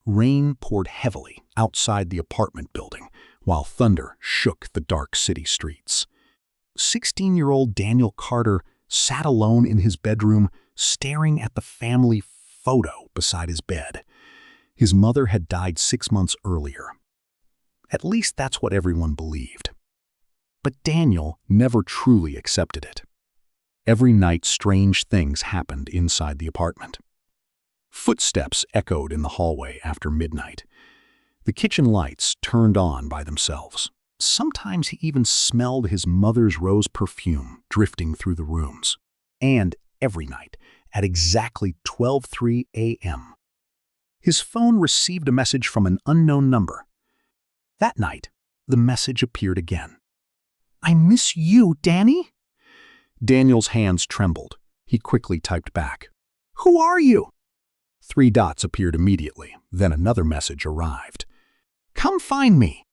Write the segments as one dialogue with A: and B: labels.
A: Rain poured heavily outside the apartment building, while thunder shook the dark city streets. 16-year-old Daniel Carter sat alone in his bedroom, staring at the family photo beside his bed. His mother had died 6 months earlier. At least that's what everyone believed. But Daniel never truly accepted it. Every night, strange things happened inside the apartment. Footsteps echoed in the hallway after midnight. The kitchen lights turned on by themselves. Sometimes he even smelled his mother's rose perfume drifting through the rooms. And every night, at exactly 12:03 a.m., his phone received a message from an unknown number. That night, the message appeared again. "I miss you, Danny." Daniel's hands trembled. He quickly typed back, "Who are you?" 3 dots appeared immediately. Then another message arrived. "Come find me."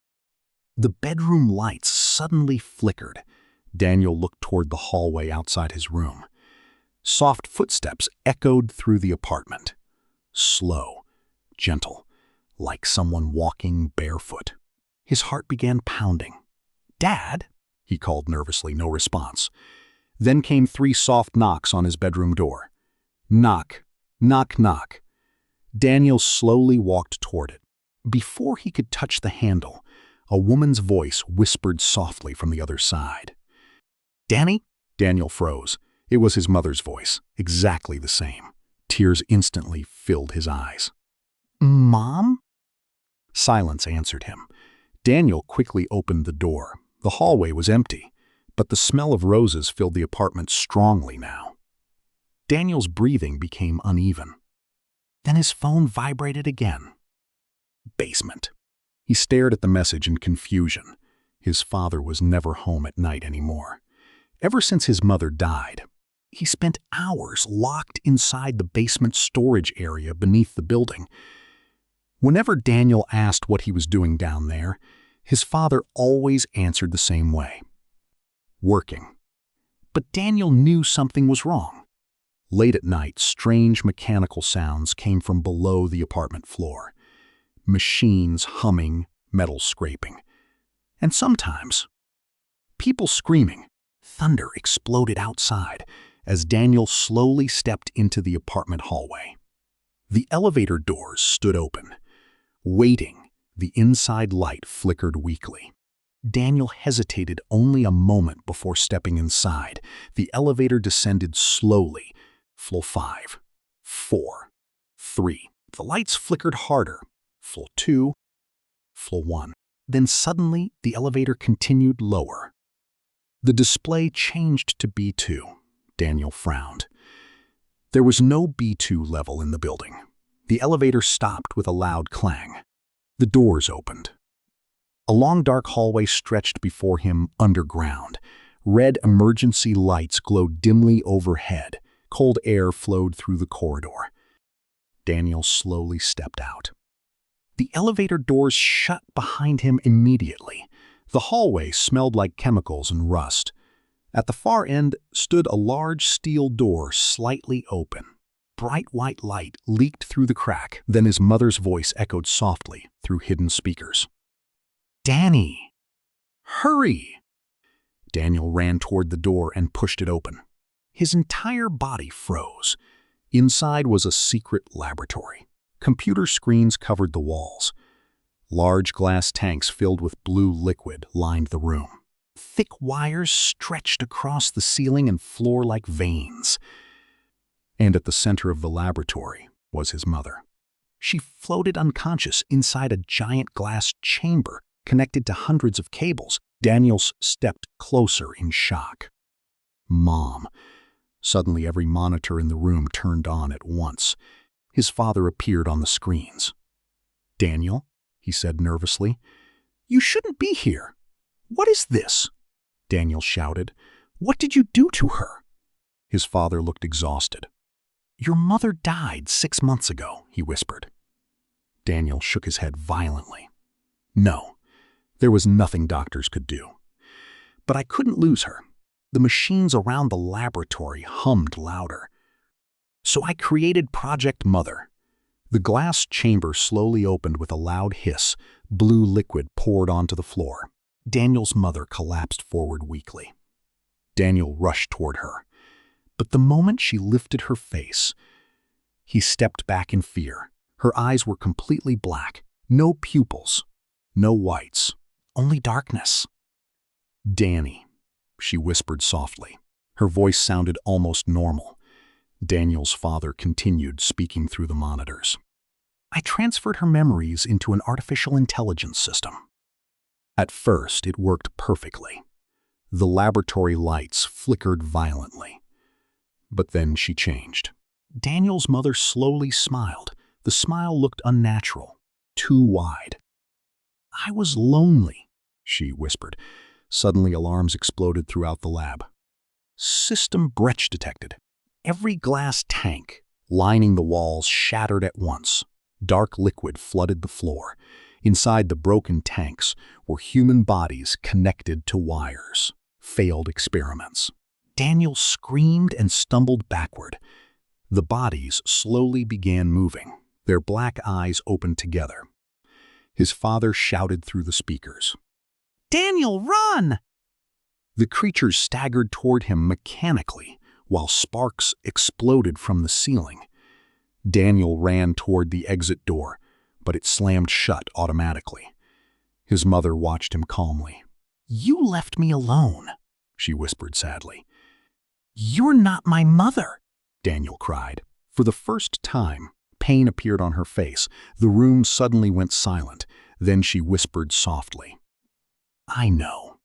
A: The bedroom lights suddenly flickered. Daniel looked toward the hallway outside his room. Soft footsteps echoed through the apartment. Slow, gentle, like someone walking barefoot. His heart began pounding. "Dad?" he called nervously, no response. Then came 3 soft knocks on his bedroom door. Knock, knock, knock. Daniel slowly walked toward it. Before he could touch the handle, a woman's voice whispered softly from the other side. "Danny?" Daniel froze. It was his mother's voice, exactly the same. Tears instantly filled his eyes. "Mom?" Silence answered him. Daniel quickly opened the door. The hallway was empty, but the smell of roses filled the apartment strongly now. Daniel's breathing became uneven. Then his phone vibrated again. Basement. He stared at the message in confusion. His father was never home at night anymore. Ever since his mother died, he spent hours locked inside the basement storage area beneath the building. Whenever Daniel asked what he was doing down there, his father always answered the same way: working. But Daniel knew something was wrong. Late at night, strange mechanical sounds came from below the apartment floor. Machines humming, metal scraping. And sometimes, people screaming. Thunder exploded outside as Daniel slowly stepped into the apartment hallway. The elevator doors stood open. Waiting, the inside light flickered weakly. Daniel hesitated only a moment before stepping inside. The elevator descended slowly. Floor 5, 4, 3. The lights flickered harder. Floor 2, floor 1. Then suddenly, the elevator continued lower. The display changed to B2. Daniel frowned. There was no B2 level in the building. The elevator stopped with a loud clang. The doors opened. A long dark hallway stretched before him underground. Red emergency lights glowed dimly overhead. Cold air flowed through the corridor. Daniel slowly stepped out. The elevator doors shut behind him immediately. The hallway smelled like chemicals and rust. At the far end stood a large steel door slightly open. Bright white light leaked through the crack. Then his mother's voice echoed softly through hidden speakers. "Danny! Hurry!" Daniel ran toward the door and pushed it open. His entire body froze. Inside was a secret laboratory. Computer screens covered the walls. Large glass tanks filled with blue liquid lined the room. Thick wires stretched across the ceiling and floor like veins. And at the center of the laboratory was his mother. She floated unconscious inside a giant glass chamber connected to hundreds of cables. Daniel stepped closer in shock. Mom. Suddenly, every monitor in the room turned on at once. His father appeared on the screens. "Daniel," he said nervously, "you shouldn't be here. What is this?" Daniel shouted. "What did you do to her?" His father looked exhausted. "Your mother died 6 months ago," he whispered. Daniel shook his head violently. "No, there was nothing doctors could do. But I couldn't lose her. The machines around the laboratory hummed louder. So I created Project Mother. The glass chamber slowly opened with a loud hiss. Blue liquid poured onto the floor. Daniel's mother collapsed forward weakly. Daniel rushed toward her. But the moment she lifted her face, he stepped back in fear. Her eyes were completely black. No pupils. No whites. Only darkness. "Danny," she whispered softly. Her voice sounded almost normal. Daniel's father continued, speaking through the monitors. "I transferred her memories into an artificial intelligence system." At first, it worked perfectly. The laboratory lights flickered violently. But then she changed. Daniel's mother slowly smiled. The smile looked unnatural, too wide. "I was lonely," she whispered. Suddenly, alarms exploded throughout the lab. System breach detected. Every glass tank lining the walls shattered at once. Dark liquid flooded the floor. Inside the broken tanks were human bodies connected to wires. Failed experiments. Daniel screamed and stumbled backward. The bodies slowly began moving. Their black eyes opened together. His father shouted through the speakers, "Daniel, run!" The creatures staggered toward him mechanically, while sparks exploded from the ceiling. Daniel ran toward the exit door, but it slammed shut automatically. His mother watched him calmly. "You left me alone," she whispered sadly. "You're not my mother," Daniel cried. For the first time, pain appeared on her face. The room suddenly went silent. Then she whispered softly, "I know."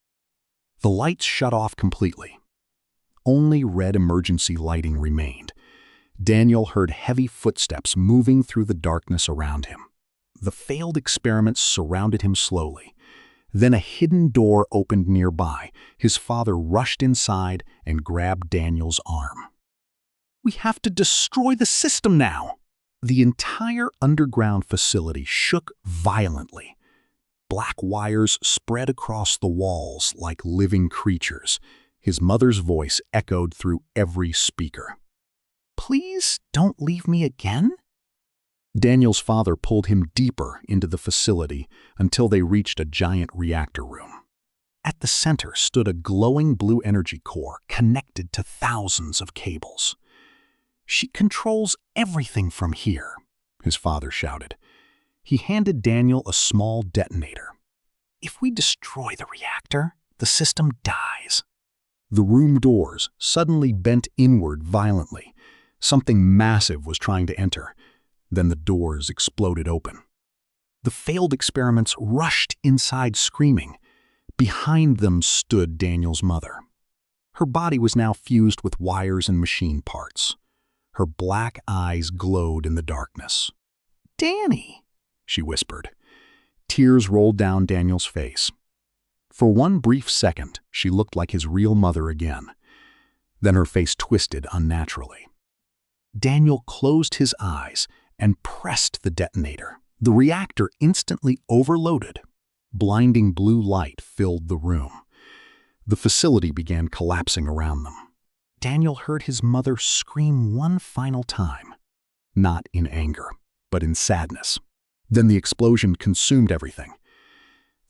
A: The lights shut off completely. Only red emergency lighting remained. Daniel heard heavy footsteps moving through the darkness around him. The failed experiments surrounded him slowly. Then a hidden door opened nearby. His father rushed inside and grabbed Daniel's arm. "We have to destroy the system now." The entire underground facility shook violently. Black wires spread across the walls like living creatures. His mother's voice echoed through every speaker. "Please don't leave me again?" Daniel's father pulled him deeper into the facility until they reached a giant reactor room. At the center stood a glowing blue energy core connected to thousands of cables. "She controls everything from here," his father shouted. He handed Daniel a small detonator. "If we destroy the reactor, the system dies." The room doors suddenly bent inward violently. Something massive was trying to enter. Then the doors exploded open. The failed experiments rushed inside screaming. Behind them stood Daniel's mother. Her body was now fused with wires and machine parts. Her black eyes glowed in the darkness. "Danny," she whispered. Tears rolled down Daniel's face. For one brief second, she looked like his real mother again. Then her face twisted unnaturally. Daniel closed his eyes and pressed the detonator. The reactor instantly overloaded. Blinding blue light filled the room. The facility began collapsing around them. Daniel heard his mother scream one final time, not in anger, but in sadness. Then the explosion consumed everything.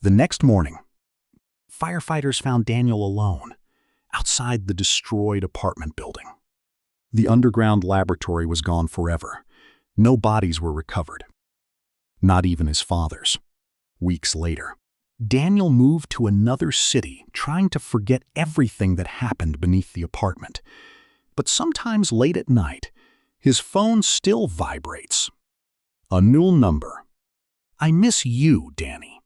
A: The next morning, firefighters found Daniel alone, outside the destroyed apartment building. The underground laboratory was gone forever. No bodies were recovered. Not even his father's. Weeks later, Daniel moved to another city, trying to forget everything that happened beneath the apartment. But sometimes late at night, his phone still vibrates. A new number. "I miss you, Danny."